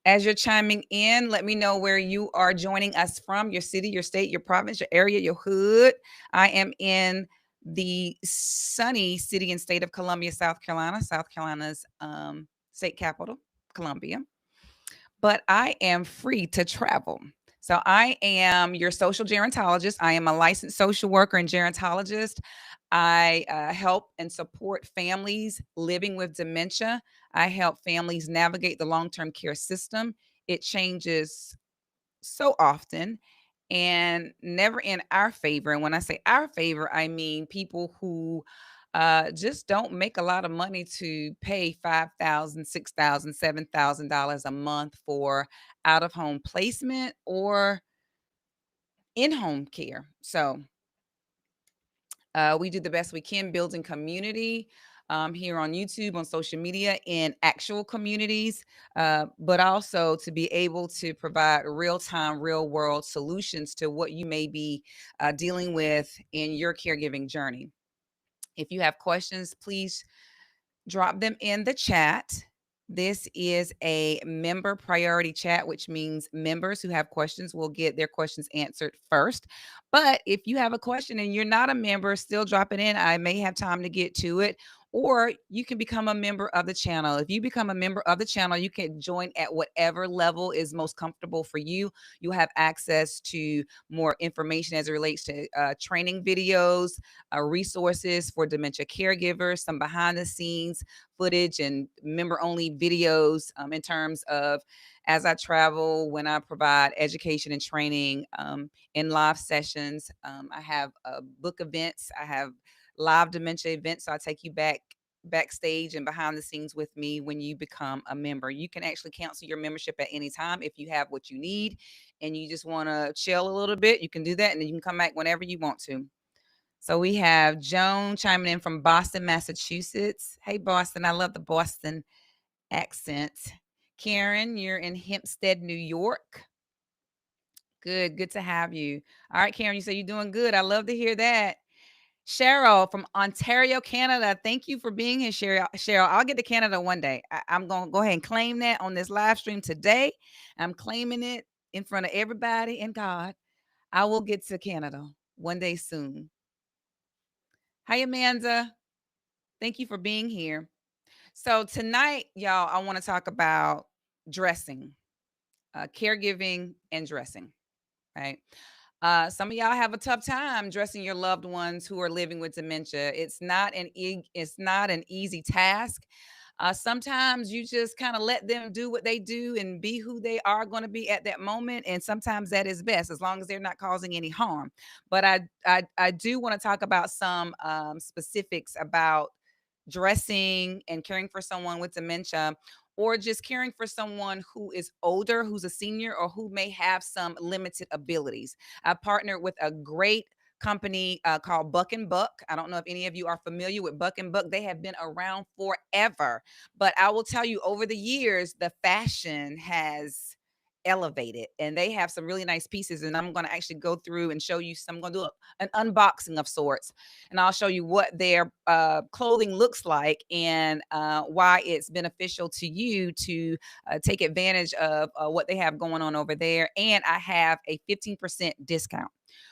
As you're chiming in, let me know where you are joining us from, your city, your state, your province, your area, your hood. I am in the sunny city and state of Columbia, South Carolina. South Carolina's state capital, Columbia. But I am free to travel. So I am your social gerontologist. I am a licensed social worker and gerontologist. I help and support families living with dementia. I help families navigate the long term care system. It changes so often and never in our favor. And when I say our favor, I mean people who just don't make a lot of money to pay $5,000, $6,000, $7,000 a month for out of home placement or in home care. So we do the best we can building community here on YouTube, on social media, in actual communities, but also to be able to provide real time, real world solutions to what you may be dealing with in your caregiving journey. If you have questions, please drop them in the chat. This is a member priority chat, which means members who have questions will get their questions answered first. But if you have a question and you're not a member, still drop it in. I may have time to get to it. Or you can become a member of the channel. If you become a member of the channel, you can join at whatever level is most comfortable for you. You'll have access to more information as it relates to training videos, resources for dementia caregivers, some behind the scenes footage and member only videos in terms of as I travel, when I provide education and training in live sessions. I have book events, I have live dementia events. So I take you backstage and behind the scenes with me when you become a member. You can actually cancel your membership at any time if you have what you need and you just want to chill a little bit. You can do that and then you can come back whenever you want to. So we have Joan chiming in from Boston, Massachusetts. Hey, Boston. I love the Boston accent. Karen, you're in Hempstead, New York. Good. Good to have you. All right, Karen, you say you're doing good. I love to hear that. Cheryl from Ontario, Canada. Thank you for being here, Cheryl. Cheryl, I'll get to Canada one day. I'm going to go ahead and claim that on this live stream today. I'm claiming it in front of everybody and God. I will get to Canada one day soon. Hi, Amanda. Thank you for being here. So, tonight, y'all, I want to talk about dressing, caregiving, and dressing, right? Some of y'all have a tough time dressing your loved ones who are living with dementia. It's not an easy task. Sometimes you just kind of let them do what they do and be who they are going to be at that moment, and sometimes that is best as long as they're not causing any harm. But I do want to talk about some specifics about dressing and caring for someone with dementia or just caring for someone who is older, who's a senior, or who may have some limited abilities. I partnered with a great company called Buck and Buck. I don't know if any of you are familiar with Buck and Buck. They have been around forever. But I will tell you, over the years, the fashion has elevated and they have some really nice pieces. And I'm going to actually go through and show you some. I'm going to do an unboxing of sorts and I'll show you what their clothing looks like and why it's beneficial to you to take advantage of what they have going on over there. And I have a 15% discount.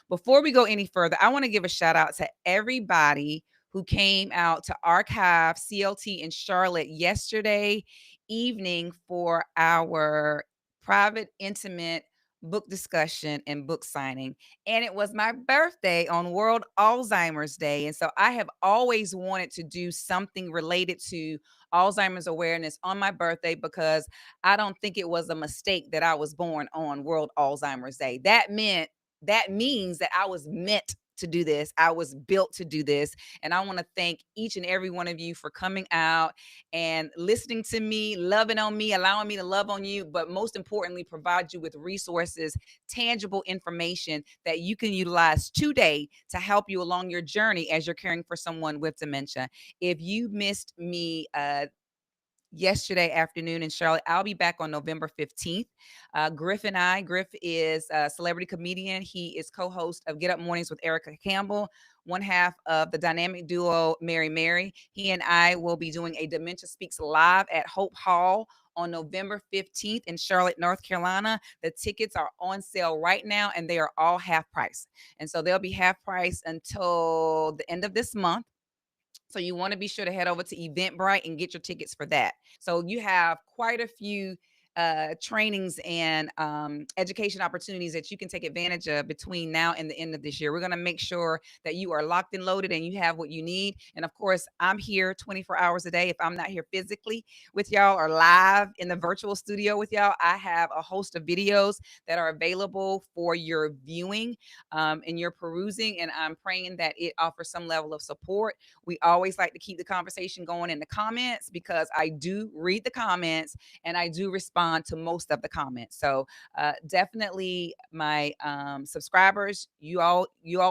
Before we go any further, I want to give a shout out to everybody who came out to Archive CLT in Charlotte yesterday evening for our private, intimate book discussion and book signing. And it was my birthday on World Alzheimer's Day. And so I have always wanted to do something related to Alzheimer's awareness on my birthday because I don't think it was a mistake that I was born on World Alzheimer's Day. That means that I was meant to do this. I was built to do this. And I want to thank each and every one of you for coming out and listening to me, loving on me, allowing me to love on you, but most importantly, provide you with resources, tangible information that you can utilize today to help you along your journey as you're caring for someone with dementia. If you missed me, yesterday afternoon in Charlotte. I'll be back on November 15th. Griff is a celebrity comedian. He is co-host of Get Up Mornings with Erica Campbell, one half of the dynamic duo Mary Mary. He and I will be doing a Dementia Speaks live at Hope Hall on November 15th in Charlotte, North Carolina. The tickets are on sale right now, and they are all half price. And so they'll be half price until the end of this month. So you want to be sure to head over to Eventbrite and get your tickets for that. So you have quite a few trainings and education opportunities that you can take advantage of between now and the end of this year. We're going to make sure that you are locked and loaded and you have what you need. And of course, I'm here 24 hours a day. If I'm not here physically with y'all or live in the virtual studio with y'all, I have a host of videos that are available for your viewing and your perusing. And I'm praying that it offers some level of support. We always like to keep the conversation going in the comments because I do read the comments and I do respond to most of the comments. So definitely my subscribers, you all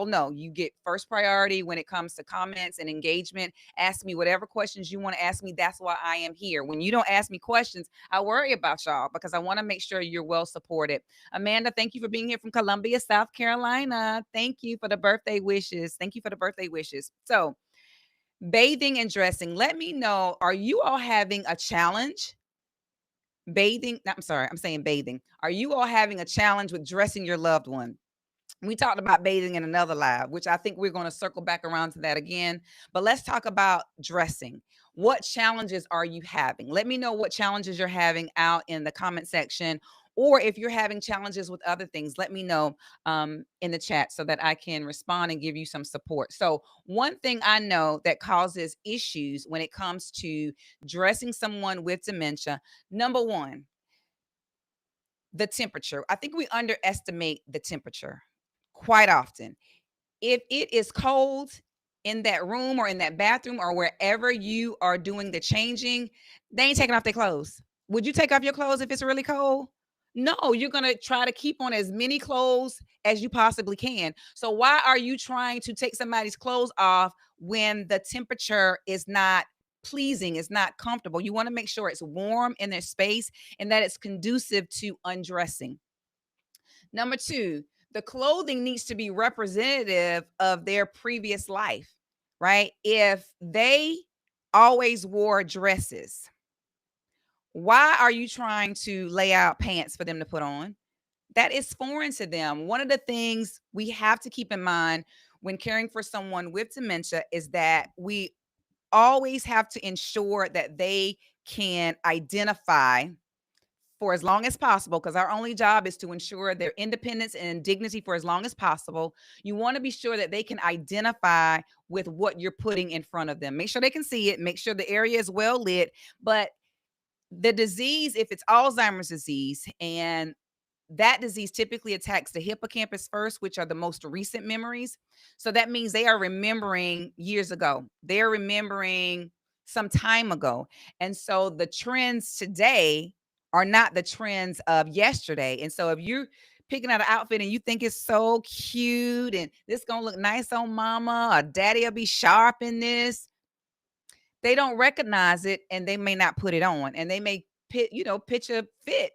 know you get first priority when it comes to comments and engagement. Ask me whatever questions you want to ask me. That's why I am here. When you don't ask me questions, I worry about y'all because I want to make sure you're well supported. Amanda, thank you for being here from Columbia, South Carolina. Thank you for the birthday wishes. Thank you for the birthday wishes. So bathing and dressing. Let me know, are you all having a challenge? Bathing, no, I'm sorry, I'm saying bathing. Are you all having a challenge with dressing your loved one? We talked about bathing in another live, which I think we're going to circle back around to that again. But let's talk about dressing. What challenges are you having? Let me know what challenges you're having out in the comment section. Or if you're having challenges with other things, let me know in the chat so that I can respond and give you some support. So, one thing I know that causes issues when it comes to dressing someone with dementia, number one, the temperature. I think we underestimate the temperature quite often. If it is cold in that room or in that bathroom or wherever you are doing the changing, they ain't taking off their clothes. Would you take off your clothes if it's really cold? No, you're going to try to keep on as many clothes as you possibly can. So, why are you trying to take somebody's clothes off when the temperature is not pleasing, is not comfortable? You want to make sure it's warm in their space and that it's conducive to undressing. Number two, the clothing needs to be representative of their previous life, right? If they always wore dresses, why are you trying to lay out pants for them to put on? That is foreign to them. One of the things we have to keep in mind when caring for someone with dementia is that we always have to ensure that they can identify for as long as possible, because our only job is to ensure their independence and dignity for as long as possible. You want to be sure that they can identify with what you're putting in front of them. Make sure they can see it, make sure the area is well lit. But the disease, if it's Alzheimer's disease, and that disease typically attacks the hippocampus first, which are the most recent memories. So that means they are remembering years ago. They're remembering some time ago. And so the trends today are not the trends of yesterday. And so if you're picking out an outfit and you think it's so cute and this gonna look nice on mama, or daddy will be sharp in this, they don't recognize it and they may not put it on. And they may pitch a fit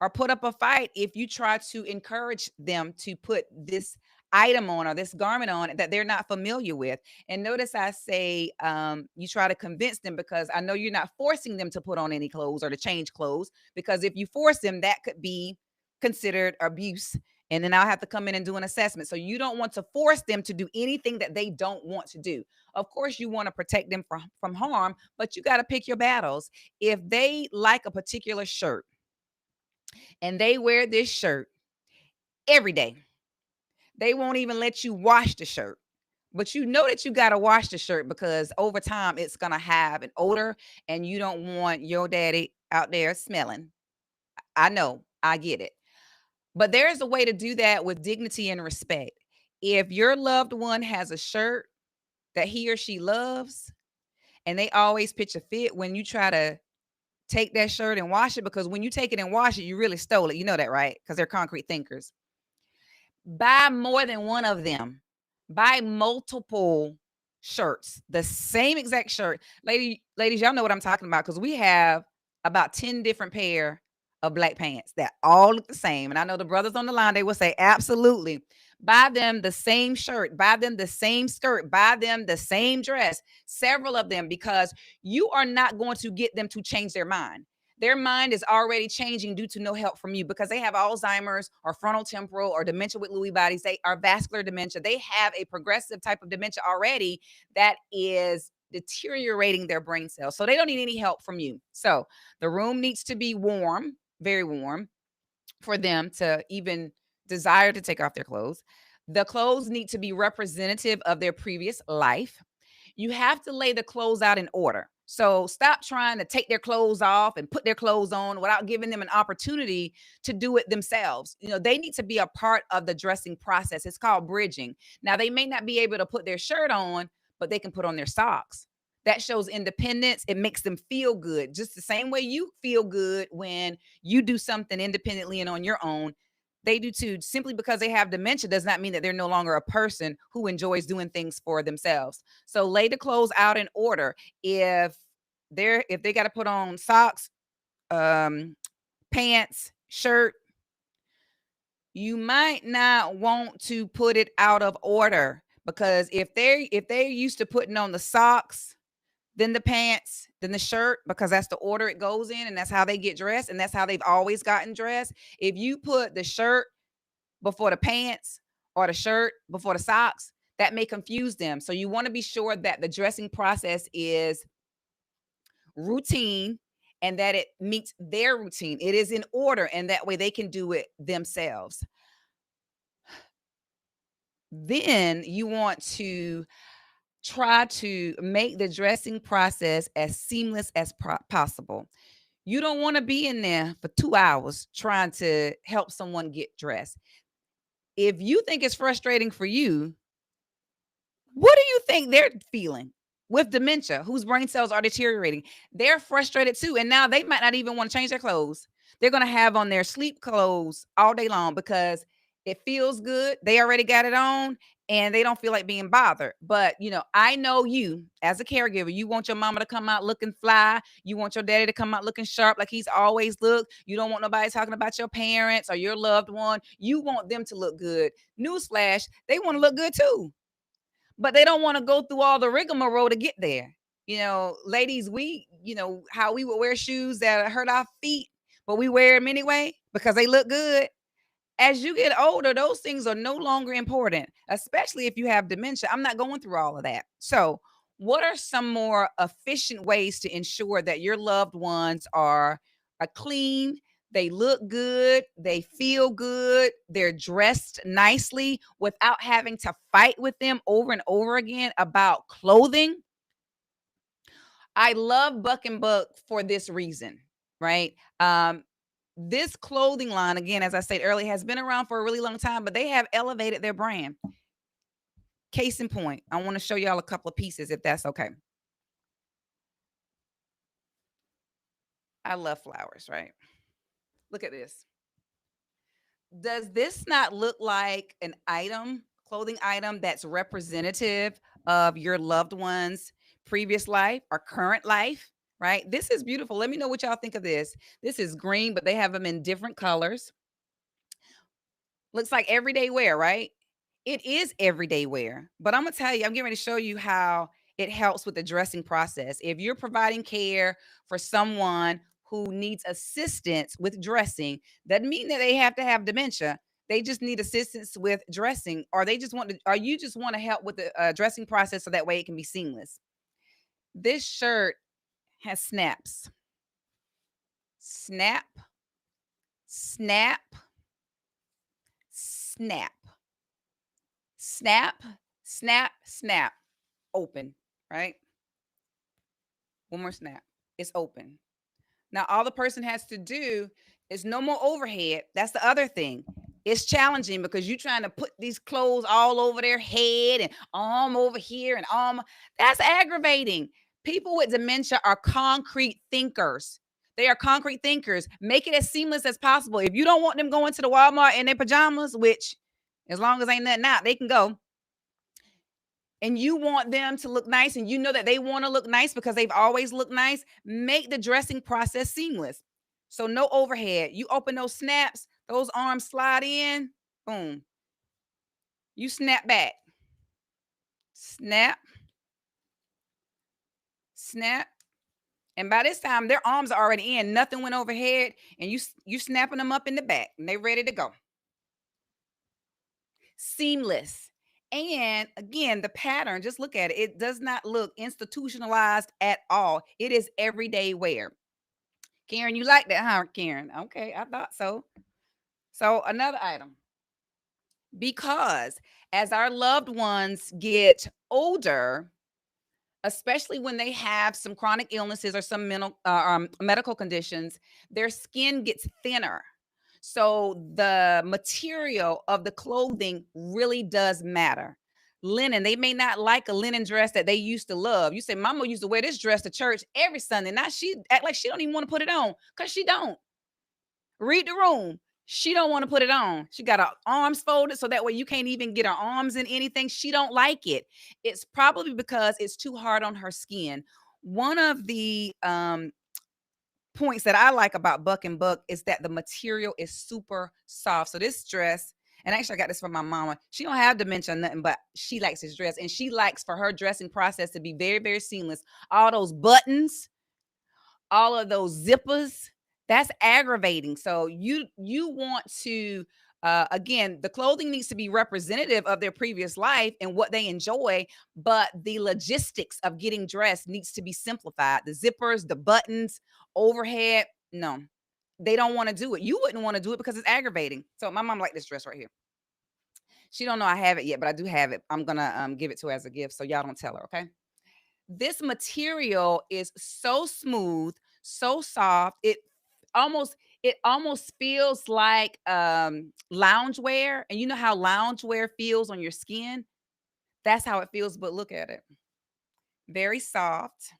or put up a fight if you try to encourage them to put this item on or this garment on that they're not familiar with. And notice I say you try to convince them, because I know you're not forcing them to put on any clothes or to change clothes, because if you force them, that could be considered abuse. And then I'll have to come in and do an assessment. So you don't want to force them to do anything that they don't want to do. Of course, you want to protect them from harm, but you got to pick your battles. If they like a particular shirt, and they wear this shirt every day, they won't even let you wash the shirt. But you know that you got to wash the shirt because over time it's going to have an odor and you don't want your daddy out there smelling. I know, I get it. But there's a way to do that with dignity and respect. If your loved one has a shirt that he or she loves and they always pitch a fit when you try to take that shirt and wash it, because when you take it and wash it, you really stole it. You know that, right? Because they're concrete thinkers. Buy more than one of them. Buy multiple shirts, the same exact shirt. Ladies, y'all know what I'm talking about, because we have about 10 different pair of black pants that all look the same. And I know the brothers on the line, they will say, absolutely. Buy them the same shirt, buy them the same skirt, buy them the same dress, several of them, because you are not going to get them to change their mind. Their mind is already changing due to no help from you because they have Alzheimer's or frontal temporal or dementia with Lewy bodies. They are vascular dementia. They have a progressive type of dementia already that is deteriorating their brain cells. So they don't need any help from you. So the room needs to be warm, very warm, for them to even desire to take off their clothes. The clothes need to be representative of their previous life. You have to lay the clothes out in order. So stop trying to take their clothes off and put their clothes on without giving them an opportunity to do it themselves. They need to be a part of the dressing process. It's called bridging. Now, they may not be able to put their shirt on, but they can put on their socks. That shows independence. It makes them feel good, just the same way you feel good when you do something independently and on your own. They do too. Simply because they have dementia does not mean that they're no longer a person who enjoys doing things for themselves. So lay the clothes out in order. If they got to put on socks, pants, shirt, you might not want to put it out of order, because if they're used to putting on the socks, then the pants, then the shirt, because that's the order it goes in and that's how they get dressed and that's how they've always gotten dressed. If you put the shirt before the pants or the shirt before the socks, that may confuse them. So you want to be sure that the dressing process is routine and that it meets their routine. It is in order, and that way they can do it themselves. Then you want to try to make the dressing process as seamless as possible. You don't want to be in there for 2 hours trying to help someone get dressed. If you think it's frustrating for you, what do you think they're feeling with dementia, whose brain cells are deteriorating? They're frustrated too. And now they might not even want to change their clothes. They're going to have on their sleep clothes all day long because it feels good. They already got it on and they don't feel like being bothered. But, I know you as a caregiver, you want your mama to come out looking fly. You want your daddy to come out looking sharp like he's always looked. You don't want nobody talking about your parents or your loved one. You want them to look good. Newsflash, they want to look good too, but they don't want to go through all the rigmarole to get there. Ladies, how we would wear shoes that hurt our feet, but we wear them anyway because they look good. As you get older, those things are no longer important, especially if you have dementia. I'm not going through all of that. So, what are some more efficient ways to ensure that your loved ones are clean, they look good, they feel good, they're dressed nicely without having to fight with them over and over again about clothing? I love Buck and Buck for this reason, right? This clothing line, again, as I said earlier, has been around for a really long time, but they have elevated their brand. Case in point, I want to show y'all a couple of pieces if that's okay. I love flowers, right? Look at this. Does this not look like an item, clothing item that's representative of your loved one's previous life or current life? Right? This is beautiful. Let me know what y'all think of this. This is green, but they have them in different colors. Looks like everyday wear, right? It is everyday wear. But I'm going to tell you, I'm getting ready to show you how it helps with the dressing process. If you're providing care for someone who needs assistance with dressing, doesn't mean that they have to have dementia. They just need assistance with dressing, or you just want to help with the dressing process so that way it can be seamless. This shirt has snaps. Snap, snap, snap. Snap, snap, snap, open, right? One more snap. It's open. Now, all the person has to do is no more overhead. That's the other thing. It's challenging because you're trying to put these clothes all over their head and arm over here and arm. That's aggravating. People with dementia are concrete thinkers. They are concrete thinkers. Make it as seamless as possible. If you don't want them going to the Walmart in their pajamas, which as long as ain't nothing out, they can go, and you want them to look nice and you know that they want to look nice because they've always looked nice, make the dressing process seamless. So no overhead. You open those snaps, those arms slide in, boom. You snap back. Snap, snap, And by this time, their arms are already in. Nothing went overhead, and you snapping them up in the back, and they ready to go. Seamless. And again, the pattern, just look at it. It does not look institutionalized at all. It is everyday wear. Karen, you like that, huh, Karen? Okay, I thought so. So another item, because as our loved ones get older, especially when they have some chronic illnesses or some medical conditions, their skin gets thinner. So the material of the clothing really does matter. Linen, they may not like a linen dress that they used to love. You say, Mama used to wear this dress to church every Sunday. Now she act like she don't even want to put it on because she don't. Read the room. She don't want to put it on. She got her arms folded so that way you can't even get her arms in anything. She don't like it. It's probably because it's too hard on her skin. One of the points that I like about Buck and Buck is that the material is super soft. So this dress, and actually I got this from my mama. She don't have dementia or nothing, but she likes this dress, and she likes for her dressing process to be very, very seamless. All those buttons, all of those zippers, that's aggravating. So you want to again, the clothing needs to be representative of their previous life and what they enjoy, but the logistics of getting dressed needs to be simplified. The zippers, the buttons, overhead, no. They don't want to do it. You wouldn't want to do it because it's aggravating. So my mom liked this dress right here. She don't know I have it yet, but I do have it. I'm gonna give it to her as a gift, so y'all don't tell her, okay? This material is so smooth, so soft. It almost feels like loungewear. And you know how loungewear feels on your skin? That's how it feels, but look at it. Very soft.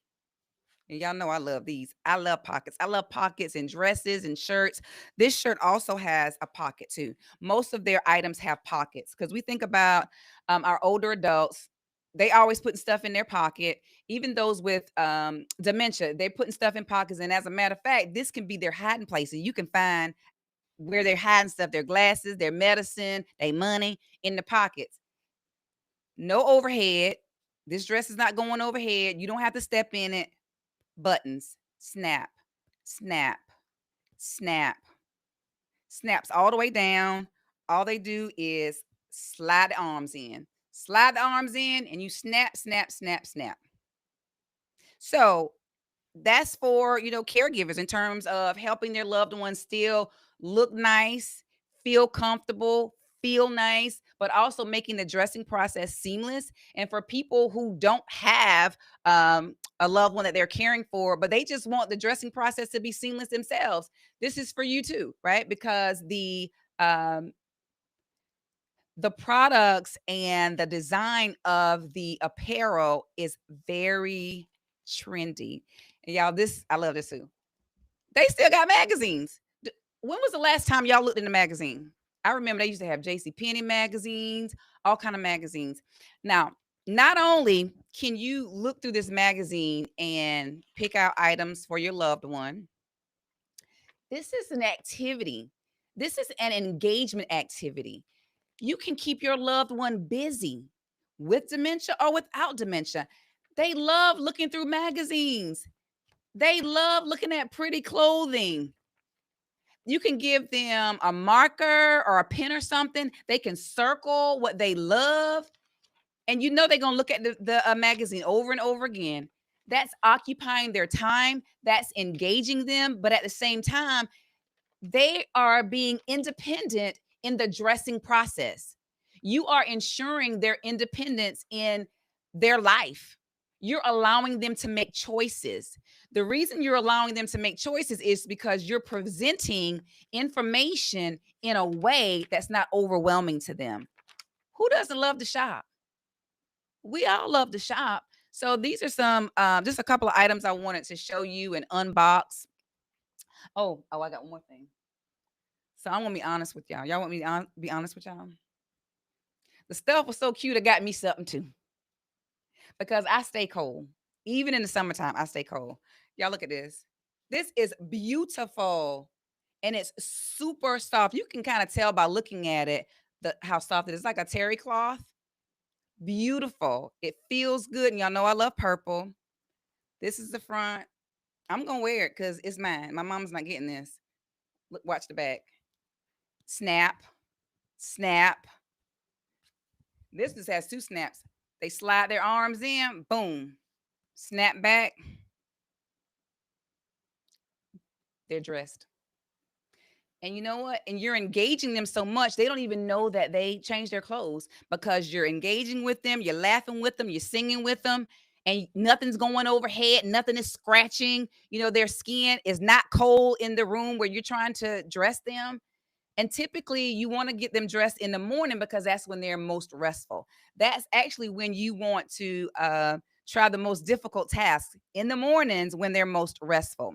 And y'all know I love these. I love pockets. I love pockets in dresses and shirts. This shirt also has a pocket too. Most of their items have pockets because we think about our older adults. They always putting stuff in their pocket. Even those with dementia, they're putting stuff in pockets. And as a matter of fact, this can be their hiding place. And you can find where they're hiding stuff, their glasses, their medicine, their money in the pockets. No overhead. This dress is not going overhead. You don't have to step in it. Buttons, snap, snap, snap, snaps all the way down. All they do is slide the arms in, and you snap, snap, snap, snap. So that's for, caregivers in terms of helping their loved ones still look nice, feel comfortable, feel nice, but also making the dressing process seamless. And for people who don't have a loved one that they're caring for, but they just want the dressing process to be seamless themselves, this is for you too, right? Because um, the products and the design of the apparel is very trendy. And y'all, this I love this too. They still got magazines. When was the last time y'all looked in the magazine? I remember they used to have J.C. Penney magazines, all kind of magazines. Now, not only can you look through this magazine and pick out items for your loved one, this is an activity. This is an engagement activity. You can keep your loved one busy with dementia or without dementia. They love looking through magazines. They love looking at pretty clothing. You can give them a marker or a pen or something. They can circle what they love. And they're going to look at the magazine over and over again. That's occupying their time. That's engaging them. But at the same time, they are being independent in the dressing process. You are ensuring their independence in their life. You're allowing them to make choices. The reason you're allowing them to make choices is because you're presenting information in a way that's not overwhelming to them. Who doesn't love to shop? We all love to shop. So these are some, just a couple of items I wanted to show you and unbox. Oh, I got one more thing. So I want to be honest with y'all. Y'all want me to be honest with y'all? The stuff was so cute, it got me something too. Because I stay cold. Even in the summertime, I stay cold. Y'all look at this. This is beautiful. And it's super soft. You can kind of tell by looking at it how soft it is. It's like a terry cloth. Beautiful. It feels good. And y'all know I love purple. This is the front. I'm gonna wear it because it's mine. My mom's not getting this. Look, watch the back. Snap, snap. This just has two snaps. They slide their arms in, boom, snap back, they're dressed. And you know what? And you're engaging them so much, they don't even know that they changed their clothes because you're engaging with them, you're laughing with them, you're singing with them, and nothing's going overhead, nothing is scratching. You know, their skin is not cold in the room where you're trying to dress them. And typically, you want to get them dressed in the morning because that's when they're most restful. That's actually when you want to try the most difficult tasks in the mornings when they're most restful.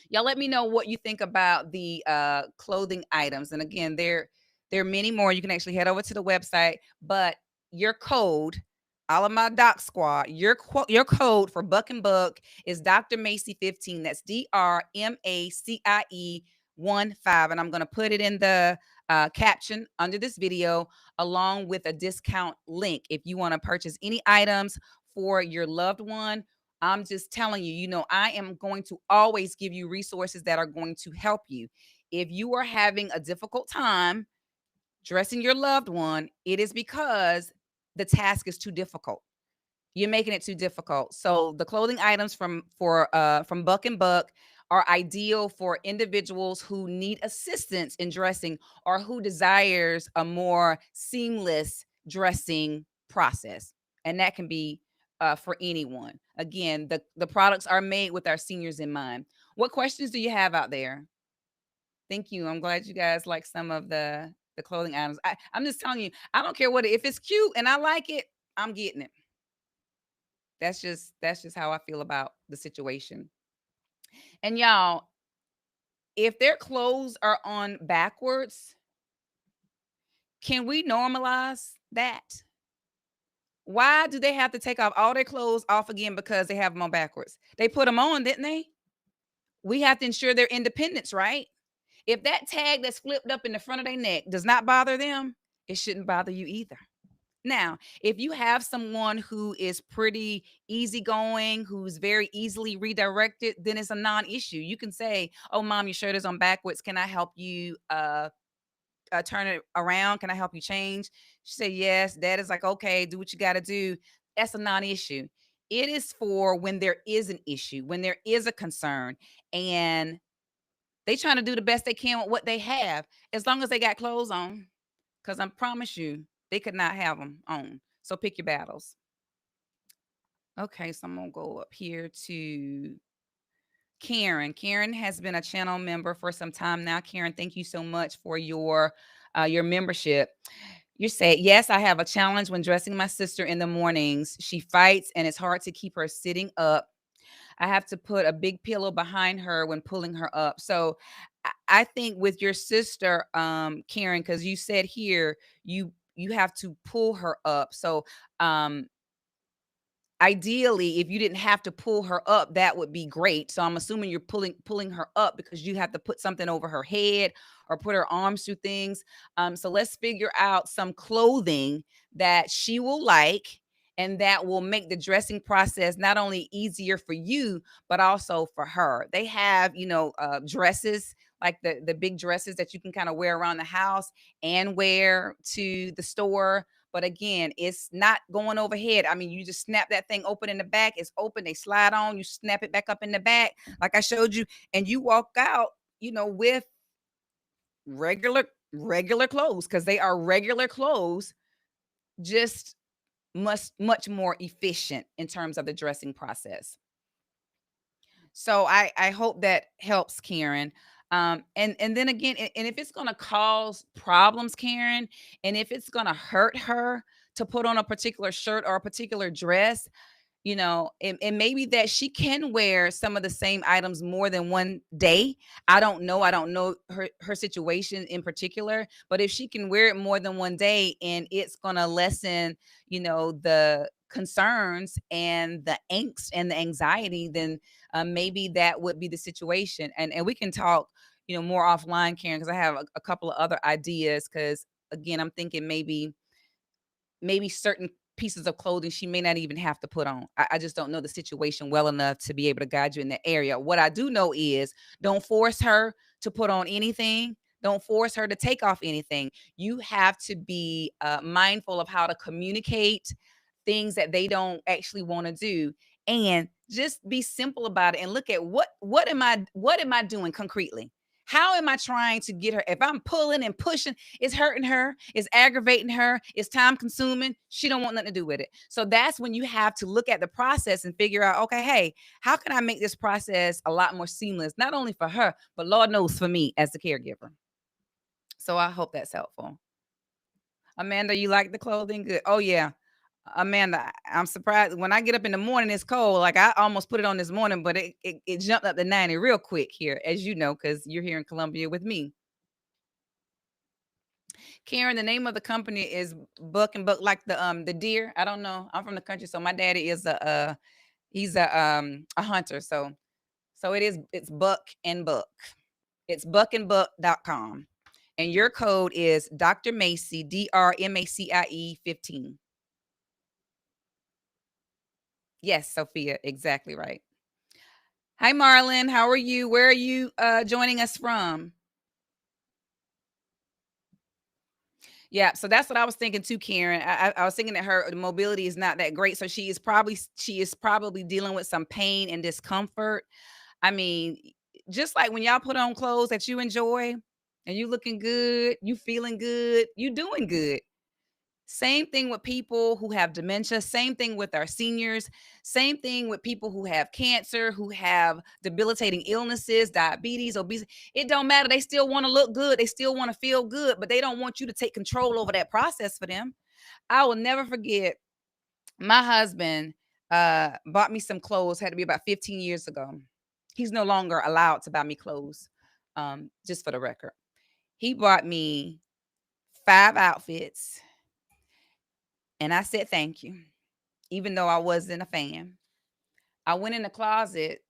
Y'all let me know what you think about the clothing items. And again, there are many more. You can actually head over to the website, but your code, all of my doc squad, your code for Buck and Buck is Dr. Macie 15. That's DRMACIE 15. And I'm going to put it in the caption under this video, along with a discount link if you want to purchase any items for your loved one. I'm just telling you, I am going to always give you resources that are going to help you. If you are having a difficult time dressing your loved one, it is because the task is too difficult. You're making it too difficult. So the clothing items from Buck and Buck are ideal for individuals who need assistance in dressing or who desires a more seamless dressing process. And that can be for anyone. Again, the products are made with our seniors in mind. What questions do you have out there? Thank you. I'm glad you guys like some of the clothing items. I'm just telling you, I don't care what if it's cute and I like it, I'm getting it. That's just how I feel about the situation. And y'all, if their clothes are on backwards, can we normalize that? Why do they have to take off all their clothes off again because they have them on backwards? They put them on, didn't they? We have to ensure their independence, right? If that tag that's flipped up in the front of their neck does not bother them, it shouldn't bother you either. Now, if you have someone who is pretty easygoing, who's very easily redirected, then it's a non-issue. You can say, "Oh, mom, your shirt is on backwards. Can I help you turn it around? Can I help you change?" She said, "Yes." Dad is like, "Okay, do what you got to do." That's a non-issue. It is for when there is an issue, when there is a concern, and they trying to do the best they can with what they have, as long as they got clothes on. Because I promise you, they could not have them on. So pick your battles. Okay, so I'm gonna go up here to Karen. Karen has been a channel member for some time now. Karen, thank you so much for your membership. You said, yes, I have a challenge when dressing my sister in the mornings. She fights and it's hard to keep her sitting up. I have to put a big pillow behind her when pulling her up. So I think with your sister, Karen, because you said here you have to pull her up. So ideally, if you didn't have to pull her up, that would be great. So I'm assuming you're pulling her up because you have to put something over her head or put her arms through things. So let's figure out some clothing that she will like and that will make the dressing process not only easier for you but also for her. They have, dresses like the big dresses that you can kind of wear around the house and wear to the store, but again, it's not going overhead. I mean, you just snap that thing open in the back. It's open. They slide on. You snap it back up in the back, like I showed you, and you walk out, with regular clothes because they are regular clothes, just much more efficient in terms of the dressing process. So I hope that helps, Karen. And then again, and if it's gonna cause problems, Karen, and if it's gonna hurt her to put on a particular shirt or a particular dress, and maybe that she can wear some of the same items more than one day. I don't know her situation in particular, but if she can wear it more than one day and it's going to lessen, the concerns and the angst and the anxiety, then maybe that would be the situation. And we can talk, more offline, Karen, because I have a couple of other ideas. Because again, I'm thinking maybe certain pieces of clothing she may not even have to put on. I just don't know the situation well enough to be able to guide you in that area. What I do know is don't force her to put on anything. Don't force her to take off anything. You have to be mindful of how to communicate things that they don't actually want to do, and just be simple about it and look at what am I doing concretely? How am I trying to get her? If I'm pulling and pushing, it's hurting her, it's aggravating her, it's time consuming. She don't want nothing to do with it. So that's when you have to look at the process and figure out, okay, hey, how can I make this process a lot more seamless, not only for her, but Lord knows for me as the caregiver. So I hope that's helpful. Amanda, you like the clothing? Good. Oh yeah. Amanda, I'm surprised when I get up in the morning, it's cold. Like I almost put it on this morning, but it jumped up to 90 real quick here, as you know, because you're here in Columbia with me. Karen, the name of the company is Buck and Buck, like the deer. I don't know. I'm from the country, so my daddy is he's a hunter. So it's Buck and Buck. It's buckandbuck.com. And your code is Dr. Macie, DRMACIE 15. Yes, Sophia, exactly right. Hi, Marlon. How are you? Where are you joining us from? Yeah, so that's what I was thinking too, Karen. I was thinking that her mobility is not that great, so she is probably dealing with some pain and discomfort. I mean, just like when y'all put on clothes that you enjoy, and you looking good, you feeling good, you doing good. Same thing with people who have dementia, same thing with our seniors, same thing with people who have cancer, who have debilitating illnesses, diabetes, obesity. It don't matter. They still want to look good. They still want to feel good, but they don't want you to take control over that process for them. I will never forget my husband bought me some clothes, had to be about 15 years ago. He's no longer allowed to buy me clothes. Just for the record. He bought me 5 outfits and I said thank you, even though I wasn't a fan. I went in the closet.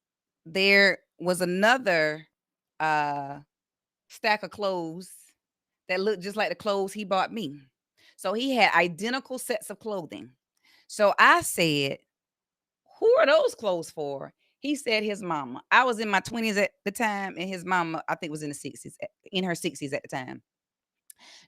There was another uh stack of clothes that looked just like the clothes he bought me. So he had identical sets of clothing. So I said, "Who are those clothes for?" He said his mama. I was in my 20s at the time, and his mama, I think, was in the 60s, in her 60s at the time.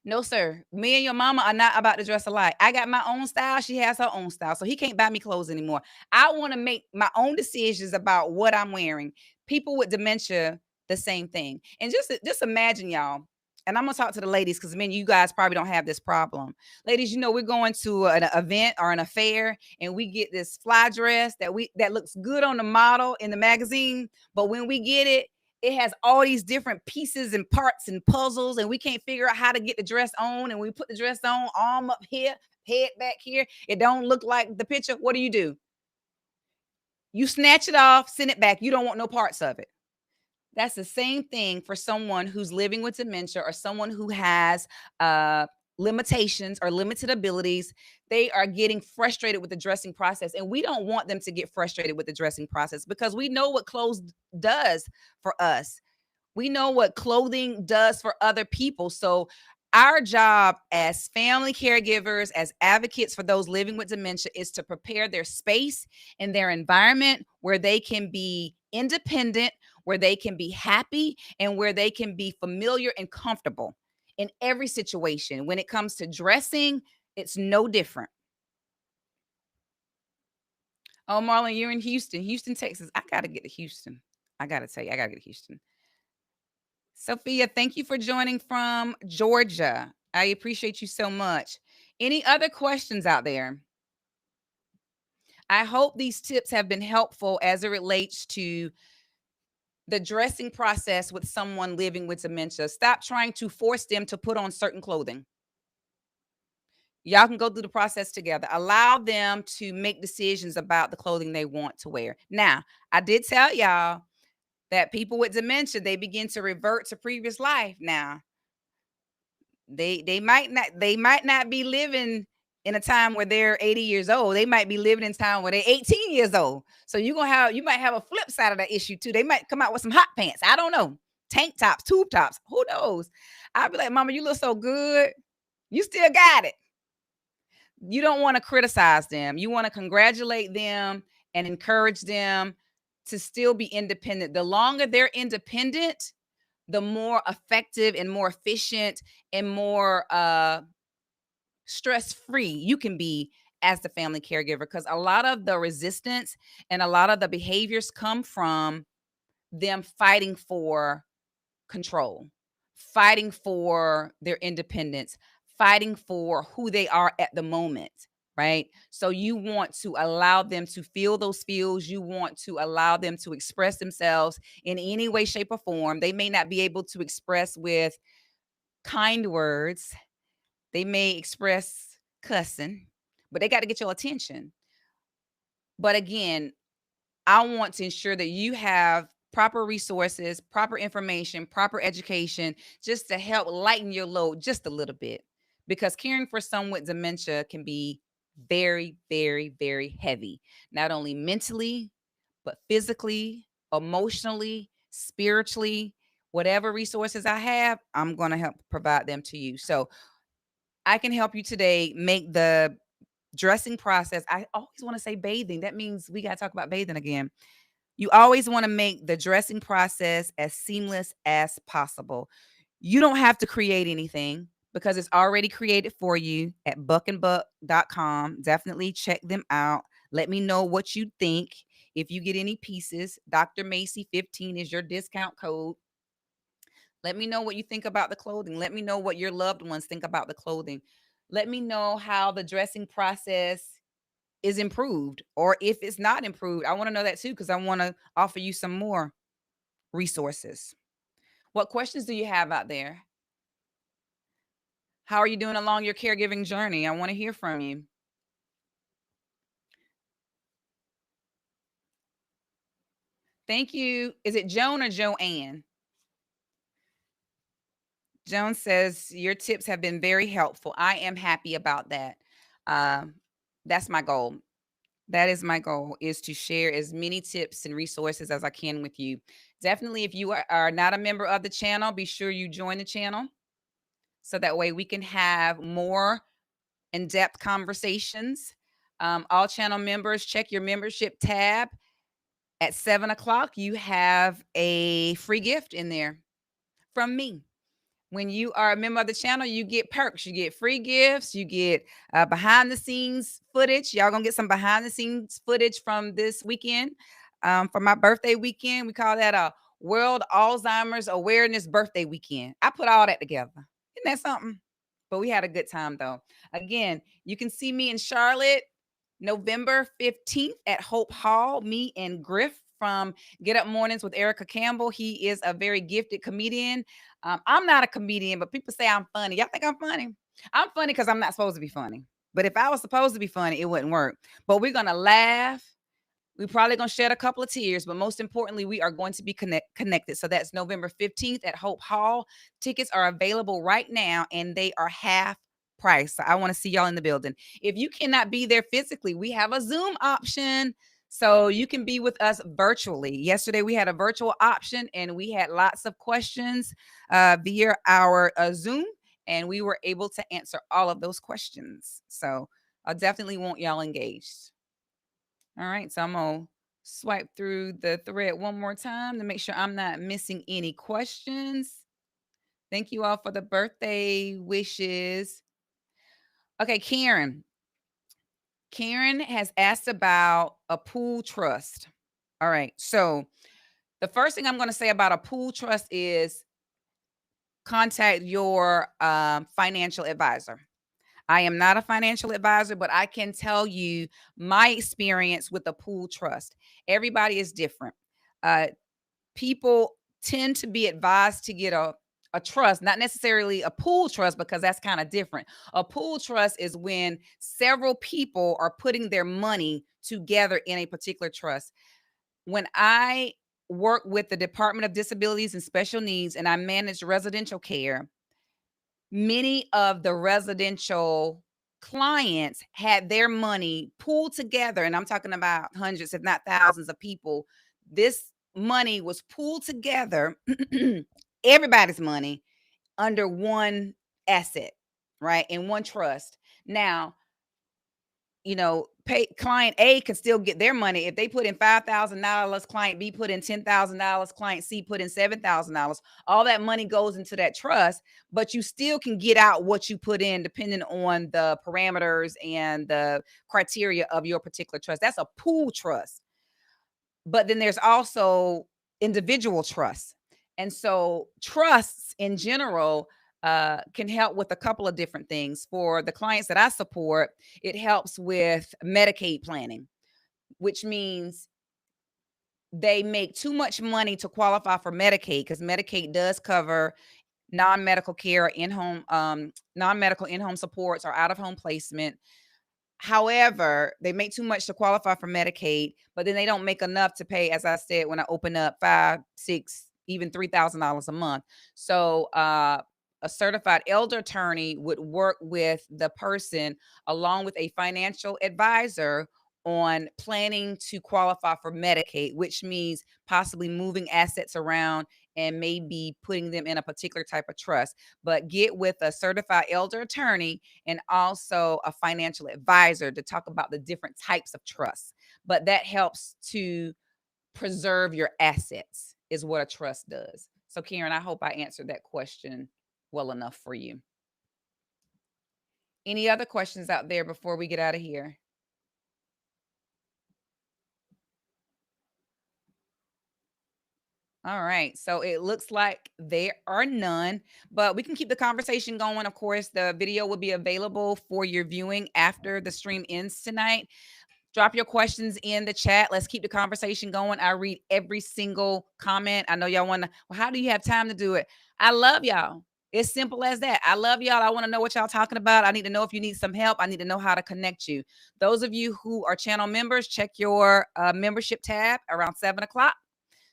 No, sir. Me and your mama are not about to dress alike. I got my own style. She has her own style. So he can't buy me clothes anymore. I want to make my own decisions about what I'm wearing. People with dementia, the same thing. And just imagine, y'all. And I'm gonna talk to the ladies because men, you guys probably don't have this problem. Ladies, we're going to an event or an affair, and we get this fly dress that looks good on the model in the magazine, but when we get it, it has all these different pieces and parts and puzzles, and we can't figure out how to get the dress on. And we put the dress on, arm up here, head back here. It don't look like the picture. What do? You snatch it off, send it back. You don't want no parts of it. That's the same thing for someone who's living with dementia or someone who has uh, limitations or limited abilities. They are getting frustrated with the dressing process, and we don't want them to get frustrated with the dressing process because we know what clothes does for us. We know what clothing does for other people. So, our job as family caregivers, as advocates for those living with dementia, is to prepare their space and their environment where they can be independent, where they can be happy, and where they can be familiar and comfortable in every situation. When it comes to dressing, it's no different. Oh, Marlon, you're in Houston, Texas. I got to get to Houston. I got to tell you, I got to get to Houston. Sophia, thank you for joining from Georgia. I appreciate you so much. Any other questions out there? I hope these tips have been helpful as it relates to the dressing process with someone living with dementia. Stop trying to force them to put on certain clothing. Y'all can go through the process together. Allow them to make decisions about the clothing they want to wear. Now, I did tell y'all that people with dementia, they begin to revert to previous life. Now, they might not be living in a time where they're 80 years old. They might be living in a time where they're 18 years old. So you might have a flip side of that issue too. They might come out with some hot pants. I don't know. Tank tops, tube tops. Who knows? I'll be like, Mama, you look so good. You still got it. You don't want to criticize them. You want to congratulate them and encourage them to still be independent. The longer they're independent, the more effective and more efficient and more stress free you can be as the family caregiver, because a lot of the resistance and a lot of the behaviors come from them fighting for control, fighting for their independence, fighting for who they are at the moment, right? So you want to allow them to feel those feels. You want to allow them to express themselves in any way, shape, or form. They may not be able to express with kind words, they may express cussing, but they got to get your attention. But again, I want to ensure that you have proper resources, proper information, proper education, just to help lighten your load just a little bit. Because caring for someone with dementia can be very, very, very heavy, not only mentally, but physically, emotionally, spiritually. Whatever resources I have, I'm going to help provide them to you. So I can help you today make the dressing process. I always want to say bathing. That means we got to talk about bathing again. You always want to make the dressing process as seamless as possible. You don't have to create anything because it's already created for you at buckandbuck.com. Definitely check them out. Let me know what you think. If you get any pieces, Dr. Macie 15 is your discount code. Let me know what you think about the clothing. Let me know what your loved ones think about the clothing. Let me know how the dressing process is improved, or if it's not improved. I want to know that too, because I want to offer you some more resources. What questions do you have out there? How are you doing along your caregiving journey? I want to hear from you. Thank you. Is it Joan or Joanne? Joan says, your tips have been very helpful. I am happy about that. Um, that's my goal. That is my goal, is to share as many tips and resources as I can with you. Definitely, if you are not a member of the channel, be sure you join the channel so that way we can have more in-depth conversations. All channel members, check your membership tab. At 7 o'clock, you have a free gift in there from me. When you are a member of the channel, you get perks. You get free gifts. You get behind the scenes footage. Y'all gonna get some behind the scenes footage from this weekend, for my birthday weekend. We call that a World Alzheimer's Awareness Birthday Weekend. I put all that together. Isn't that something? But we had a good time though. Again, you can see me in Charlotte November 15th at Hope Hall. Me and Griff from Get Up Mornings with Erica Campbell. He is a very gifted comedian. I'm not a comedian, but people say I'm funny. Y'all think I'm funny? I'm funny because I'm not supposed to be funny. But if I was supposed to be funny, it wouldn't work. But we're going to laugh. We're probably going to shed a couple of tears, but most importantly, we are going to be connected. So that's November 15th at Hope Hall. Tickets are available right now and they are half price. So I want to see y'all in the building. If you cannot be there physically, we have a Zoom option. So you can be with us virtually. Yesterday, we had a virtual option and we had lots of questions via our Zoom, and we were able to answer all of those questions. So I definitely want y'all engaged. All right, so I'm gonna swipe through the thread one more time to make sure I'm not missing any questions. Thank you all for the birthday wishes. Okay, Karen. Karen has asked about a pool trust. All right, so the first thing I'm going to say about a pool trust is contact your financial advisor. I am not a financial advisor, but I can tell you my experience with a pool trust. Everybody is different. Uh, People tend to be advised to get a trust, not necessarily a pool trust, because that's kind of different. A pool trust is when several people are putting their money together in a particular trust. When I work with the Department of Disabilities and Special Needs and I manage residential care, many of the residential clients had their money pooled together, and I'm talking about hundreds, if not thousands of people. This money was pooled together, everybody's money under one asset, right? In one trust. Now, pay client A can still get their money. If they put in $5,000, client B put in $10,000, client C put in $7,000. All that money goes into that trust, but you still can get out what you put in depending on the parameters and the criteria of your particular trust. That's a pool trust. But then there's also individual trusts. And so trusts in general can help with a couple of different things. For the clients that I support, it helps with Medicaid planning, which means they make too much money to qualify for Medicaid, because Medicaid does cover non-medical care, in-home, non-medical in-home supports or out-of-home placement. However, they make too much to qualify for Medicaid, but then they don't make enough to pay, as I said, when I open up 5, 6, even $3,000 a month. So, a certified elder attorney would work with the person along with a financial advisor on planning to qualify for Medicaid, which means possibly moving assets around and maybe putting them in a particular type of trust. But get with a certified elder attorney and also a financial advisor to talk about the different types of trusts. But that helps to preserve your assets, is what a trust does. So, Karen, I hope I answered that question well enough for you. Any other questions out there before we get out of here? All right. So it looks like there are none, but we can keep the conversation going. Of course, the video will be available for your viewing after the stream ends tonight. Drop your questions in the chat. Let's keep the conversation going. I read every single comment. I know y'all want to, well, how do you have time to do it? I love y'all. It's simple as that. I love y'all. I want to know what y'all talking about. I need to know if you need some help. I need to know how to connect you. Those of you who are channel members, check your membership tab around 7 o'clock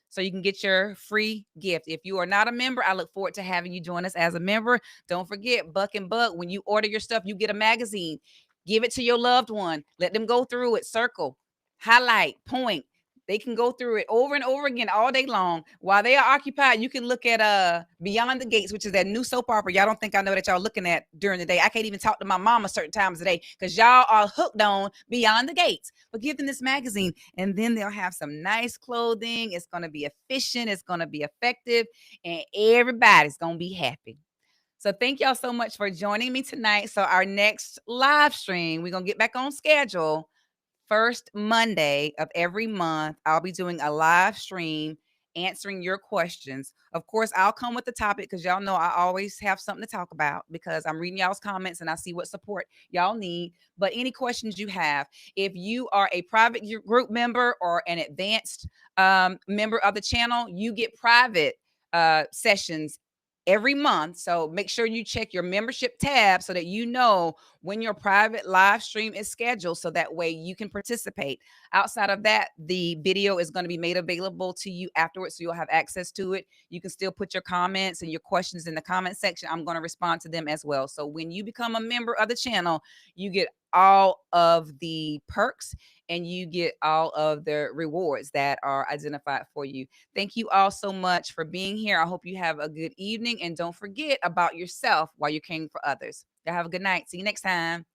so you can get your free gift. If you are not a member, I look forward to having you join us as a member. Don't forget, Buck and Buck, when you order your stuff, you get a magazine. Give it to your loved one. Let them go through it, circle, highlight, point. They can go through it over and over again all day long. While they are occupied, you can look at Beyond the Gates, which is that new soap opera. Y'all don't think I know that y'all looking at during the day. I can't even talk to my mama certain times of the day because y'all are hooked on Beyond the Gates. But give them this magazine, and then they'll have some nice clothing. It's going to be efficient. It's going to be effective, and everybody's going to be happy. So thank y'all so much for joining me tonight. So our next live stream, we're going to get back on schedule. First Monday of every month, I'll be doing a live stream answering your questions. Of course, I'll come with the topic because y'all know I always have something to talk about because I'm reading y'all's comments and I see what support y'all need. But any questions you have, if you are a private group member or an advanced member of the channel, you get private sessions every month. So make sure you check your membership tab so that you know when your private live stream is scheduled so that way you can participate. Outside of that, the video is going to be made available to you afterwards so you'll have access to it. You can still put your comments and your questions in the comment section. I'm going to respond to them as well. So when you become a member of the channel, you get all of the perks and you get all of the rewards that are identified for you. Thank you all so much for being here. I hope you have a good evening and don't forget about yourself while you're caring for others. Y'all have a good night. See you next time.